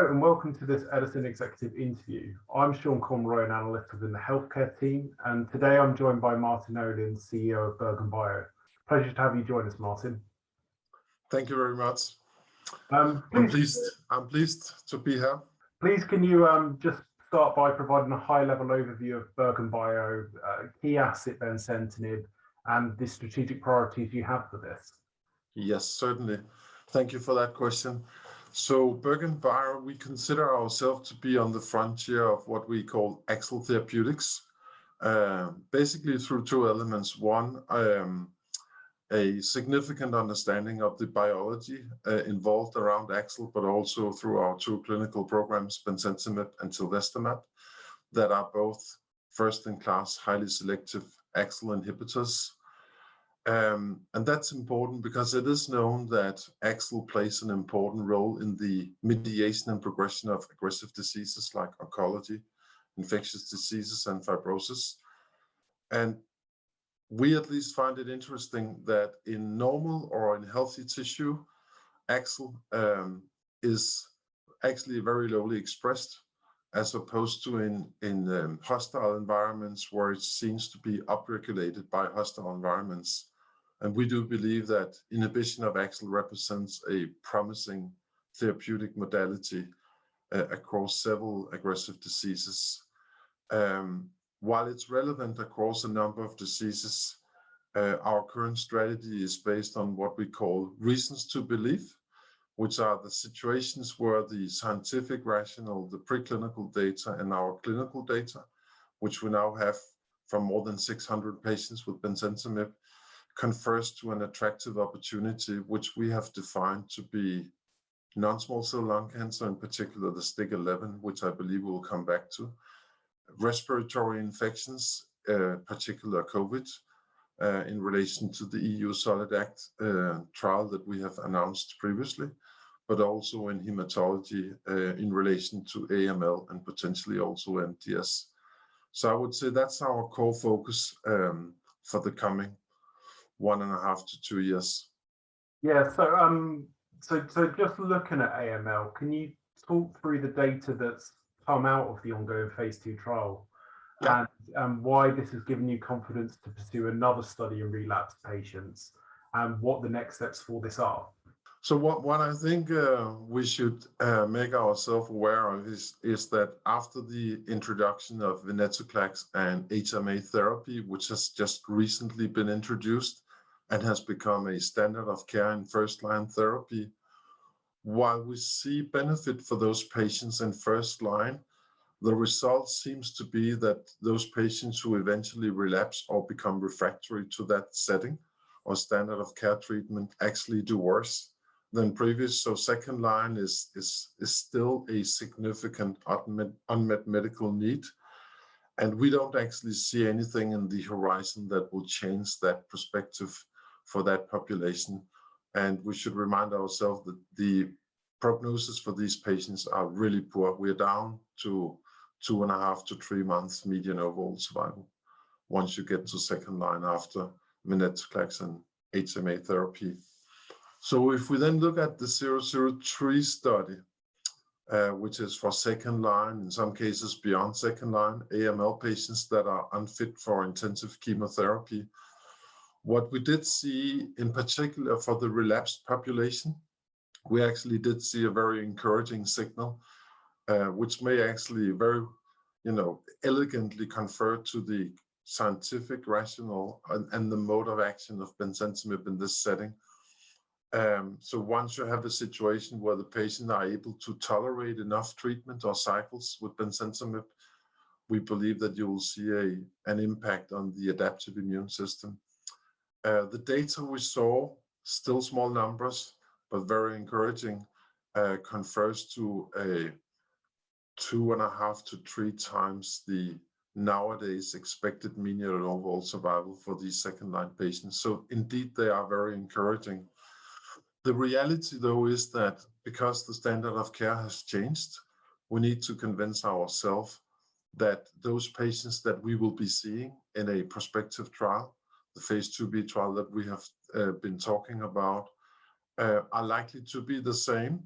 Hello and welcome to this Edison executive interview. I'm Sean Conroy, an analyst within the healthcare team, and today I'm joined by Martin Olin, CEO of BerGenBio. Pleasure to have you join us, Martin. Thank you very much. I'm pleased to be here. Please, can you just start by providing a high-level overview of BergenBio, key asset Bemcentinib, and the strategic priorities you have for this? Yes, certainly. Thank you for that question. So BergenBio, we consider ourselves to be on the frontier of what we call AXL therapeutics, basically through two elements. One, a significant understanding of the biology involved around AXL, but also through our two clinical programs, Bemcentinib and Tilvestamab, that are both first-in-class, highly selective AXL inhibitors. And that's important because it is known that AXL plays an important role in the mediation and progression of aggressive diseases like oncology, infectious diseases, and fibrosis. And we at least find it interesting that in normal or in healthy tissue, AXL is actually very lowly expressed, as opposed to in hostile environments where it seems to be upregulated by hostile environments. And we do believe that inhibition of AXL represents a promising therapeutic modality across several aggressive diseases. While it's relevant across a number of diseases, our current strategy is based on what we call reasons to believe, which are the situations where the scientific rationale, the preclinical data, and our clinical data, which we now have from more than 600 patients with Bemcentinib, confers to an attractive opportunity, which we have defined to be non-small cell lung cancer, in particular the STK11, which I believe we'll come back to, respiratory infections, particular COVID, in relation to the EU Solid Act trial that we have announced previously, but also in hematology in relation to AML and potentially also MDS. So I would say that's our core focus for the coming 1.5 to 2 years. Yeah, so just looking at AML, can you talk through the data that's come out of the ongoing phase 2 trial, yeah, and why this has given you confidence to pursue another study in relapsed patients, and what the next steps for this are? So what I think we should make ourselves aware of is that after the introduction of venetoclax and HMA therapy, which has just recently been introduced and has become a standard of care in first-line therapy, while we see benefit for those patients in first line, the result seems to be that those patients who eventually relapse or become refractory to that setting or standard of care treatment actually do worse than previous. So second line is still a significant unmet medical need. And we don't actually see anything in the horizon that will change that perspective for that population. And we should remind ourselves that the prognosis for these patients are really poor. We're down to 2.5 to 3 months median overall survival once you get to second line after venetoclax and HMA therapy. So if we then look at the 003 study, which is for second line, in some cases beyond second line, AML patients that are unfit for intensive chemotherapy, what we did see in particular for the relapsed population, we actually did see a very encouraging signal, which may actually very, elegantly confer to the scientific rationale and the mode of action of Bemcentinib in this setting. So once you have a situation where the patient are able to tolerate enough treatment or cycles with Bemcentinib, we believe that you will see an impact on the adaptive immune system. The data we saw, still small numbers, but very encouraging, confers to a 2.5 to 3 times the nowadays expected median overall survival for these second-line patients. So indeed, they are very encouraging. The reality, though, is that because the standard of care has changed, we need to convince ourselves that those patients that we will be seeing in a prospective trial, the phase 2b trial that we have been talking about, are likely to be the same,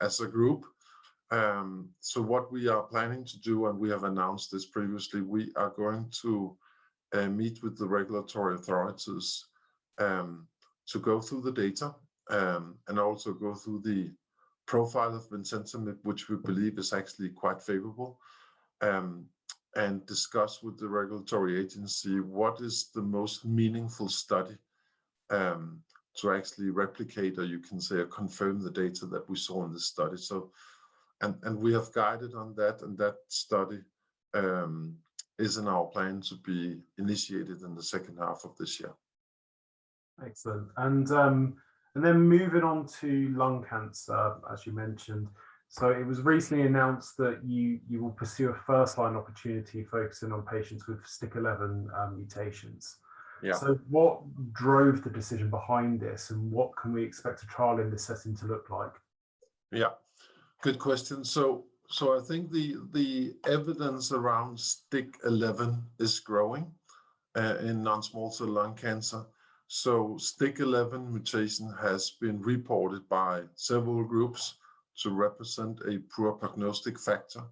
as a group, So what we are planning to do, and we have announced this previously, we are going to meet with the regulatory authorities to go through the data and also go through the profile of Bemcentinib, which we believe is actually quite favorable, and discuss with the regulatory agency what is the most meaningful study to actually replicate, or you can say, or confirm the data that we saw in this study. So, and we have guided on that, and that study is in our plan to be initiated in the second half of this year. Excellent. And then moving on to lung cancer, as you mentioned. So it was recently announced that you will pursue a first-line opportunity focusing on patients with STK11 mutations. Yeah. So what drove the decision behind this, and what can we expect a trial in this setting to look like? Yeah, good question. So I think the evidence around STK11 is growing in non-small cell lung cancer. So STK11 mutation has been reported by several groups to represent a poor prognostic factor,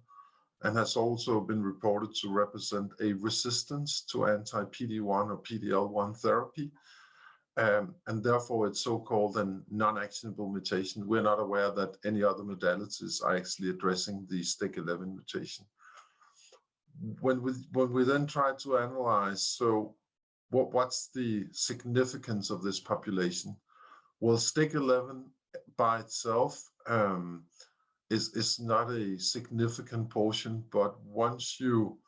and has also been reported to represent a resistance to anti-PD-1 or PD-L1 therapy. And therefore it's so-called a non-actionable mutation. We're not aware that any other modalities are actually addressing the STK11 mutation. When we then try to analyze, so what's the significance of this population? Well, STK11 by itself is not a significant portion, but once you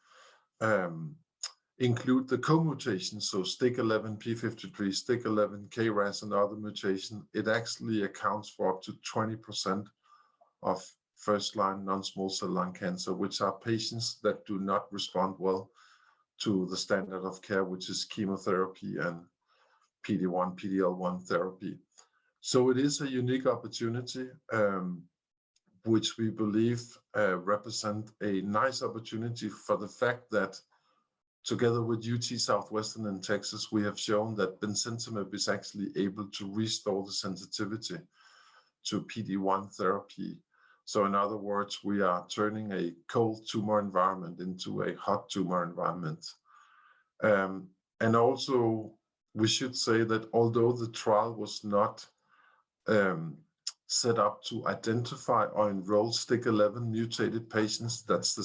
include the co-mutations, so STK11P53, STK11 KRAS, and other mutations, it actually accounts for up to 20% of first-line non-small cell lung cancer, which are patients that do not respond well to the standard of care, which is chemotherapy and PD-1, PD-L1 therapy. So it is a unique opportunity, which we believe represent a nice opportunity for the fact that together with UT Southwestern in Texas, we have shown that Bemcentinib is actually able to restore the sensitivity to PD-1 therapy. So in other words, we are turning a cold tumor environment into a hot tumor environment. And also, we should say that although the trial was not set up to identify or enroll STK11 mutated patients, that's the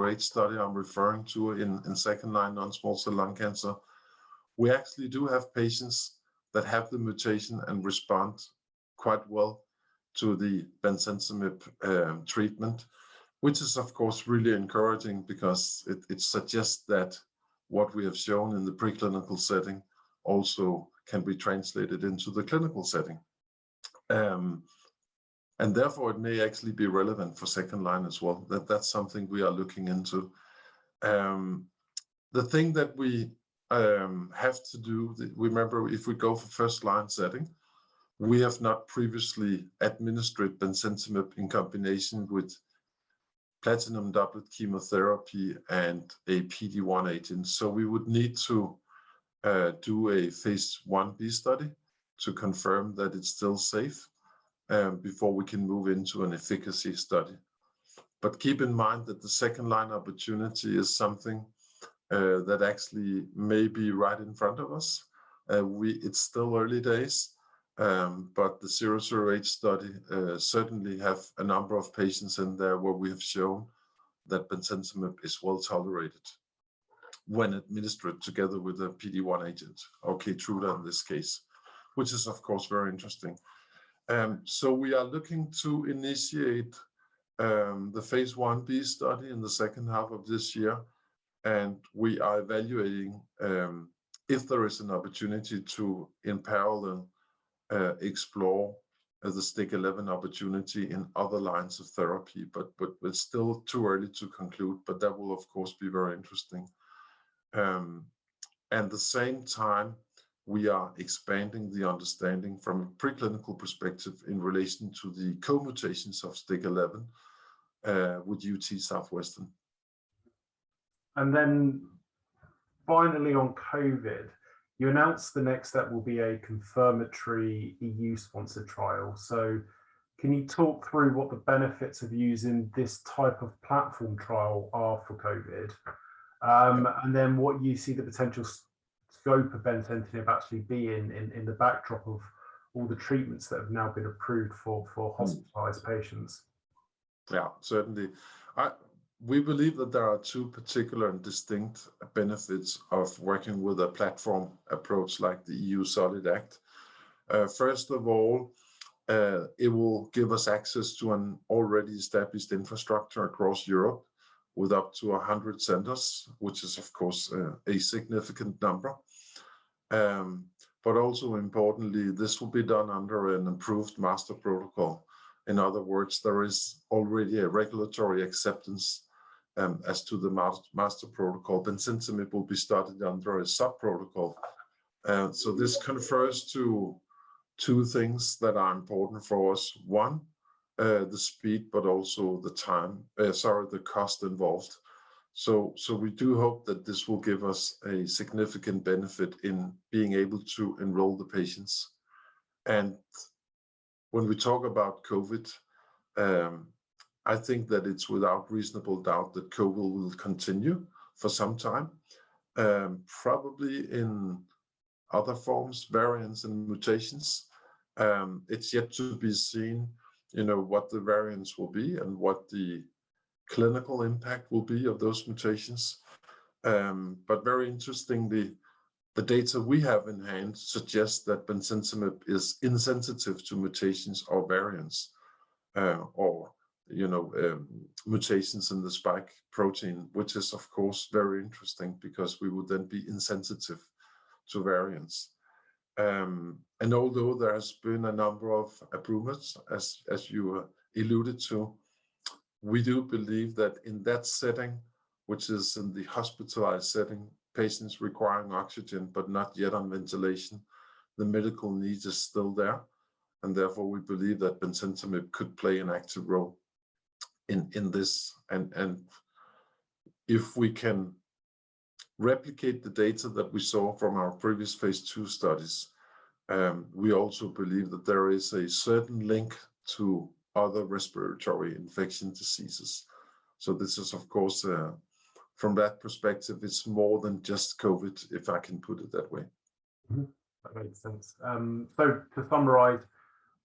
008 study I'm referring to in second-line non-small cell lung cancer, we actually do have patients that have the mutation and respond quite well to the Bemcentinib treatment, which is of course really encouraging because it suggests that what we have shown in the preclinical setting also can be translated into the clinical setting. And therefore it may actually be relevant for second line as well. That's something we are looking into. The thing that we have to do, remember, if we go for first line setting, we have not previously administered Bemcentinib in combination with platinum doublet chemotherapy and a PD-1 agent. So we would need to do a phase 1b study to confirm that it's still safe before we can move into an efficacy study. But keep in mind that the second line opportunity is something that actually may be right in front of us. It's still early days, but the 008 study certainly have a number of patients in there where we have shown that Bemcentinib is well tolerated when administered together with a PD-1 agent, or Keytruda in this case, which is of course very interesting. So we are looking to initiate the phase 1b study in the second half of this year, and we are evaluating if there is an opportunity to, in parallel, explore the STK11 opportunity in other lines of therapy, but it's still too early to conclude, but that will of course be very interesting. At the same time, we are expanding the understanding from a preclinical perspective in relation to the co-mutations of STK11 with UT Southwestern. And then finally on COVID, you announced the next step will be a confirmatory EU-sponsored trial. So Can you talk through what the benefits of using this type of platform trial are for COVID? And then what you see the potential scope of Bemcentinib actually be in the backdrop of all the treatments that have now been approved for hospitalized patients? Yeah, certainly. We believe that there are two particular and distinct benefits of working with a platform approach like the EU Solid Act. First of all, it will give us access to an already established infrastructure across Europe with up to 100 centers, which is of course a significant number. But also importantly, this will be done under an approved master protocol. In other words, there is already a regulatory acceptance as to the master protocol. Bemcentinib will be studied under a sub-protocol. So this confers to two things that are important for us. One, the speed, but also the time, the cost involved. So we do hope that this will give us a significant benefit in being able to enroll the patients. And when we talk about COVID, I think that it's without reasonable doubt that COVID will continue for some time, probably in other forms, variants and mutations. It's yet to be seen, what the variants will be and what the clinical impact will be of those mutations. But very interestingly, the data we have in hand suggests that Bemcentinib is insensitive to mutations or variants, or mutations in the spike protein, which is of course very interesting because we would then be insensitive to variants. And although there has been a number of approvals, as you alluded to, we do believe that in that setting, which is in the hospitalized setting, patients requiring oxygen but not yet on ventilation, the medical need is still there. And therefore, we believe that Bemcentinib could play an active role in this. And if we can replicate the data that we saw from our previous phase 2 studies, we also believe that there is a certain link to other respiratory infection diseases. So this is, of course, from that perspective, it's more than just COVID, if I can put it that way. Mm-hmm. That makes sense. So to summarize,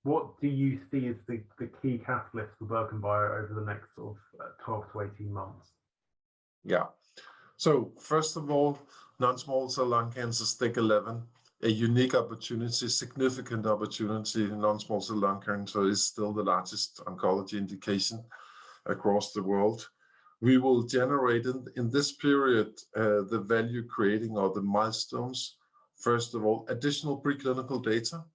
what do you see as the key catalyst for BerGenBio over the next sort of 12 to 18 months? Yeah. So first of all, non-small cell lung cancer, stake 11, a unique opportunity, significant opportunity. Non-small cell lung cancer is still the largest oncology indication across the world. We will generate in this period the value creating or the milestones. First of all, additional preclinical data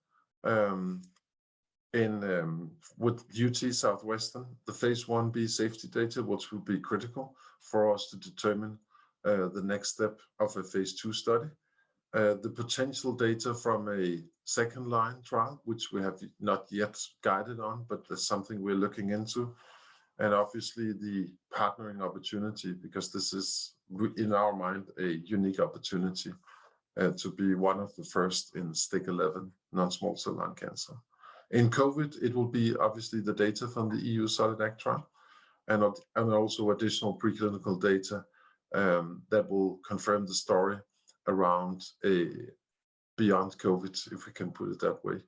with UT Southwestern, the phase 1b safety data, which will be critical for us to determine the next step of a phase 2 study. The potential data from a second-line trial, which we have not yet guided on, but that's something we're looking into. And obviously the partnering opportunity, because this is, in our mind, a unique opportunity to be one of the first in stake 11 non-small cell lung cancer. In COVID, it will be obviously the data from the EU Solid Act trial and also additional preclinical data that will confirm the story around a beyond COVID, if we can put it that way.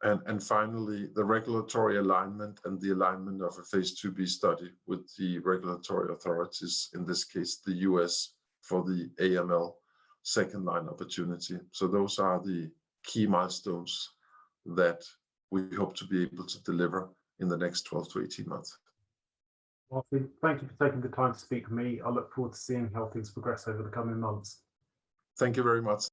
And finally, the regulatory alignment and the alignment of a phase 2b study with the regulatory authorities, in this case, the US, for the AML second line opportunity. So those are the key milestones that we hope to be able to deliver in the next 12 to 18 months. Martin, thank you for taking the time to speak with me. I look forward to seeing how things progress over the coming months. Thank you very much.